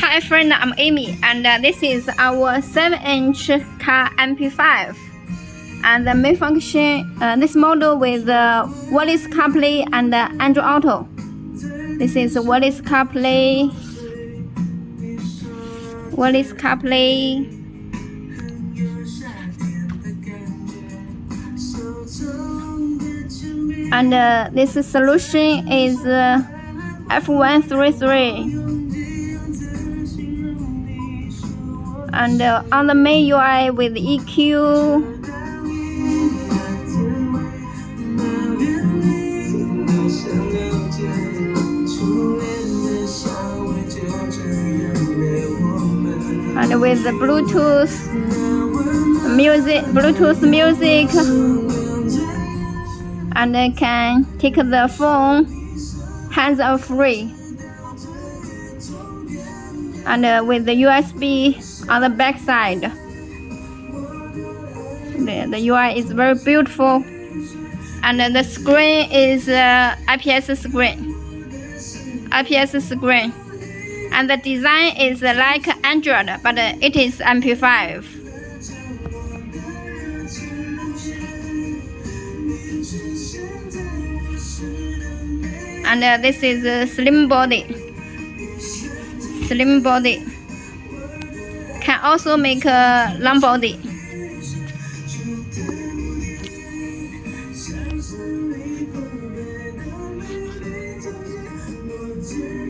Hi friend, I'm Amy, and this is our 7-inch Car MP5. And the main function, this model with wireless Carplay and Android Auto. This is wireless Carplay, and this solution is F133. And on the main UI with EQ, and with the Bluetooth music, and I can take the phone hands-off free, and with the USB on the back side. The UI is very beautiful, and the screen is IPS screen, and the design is like Android, but it is MP5. And this is a slim body. Can also make a long body.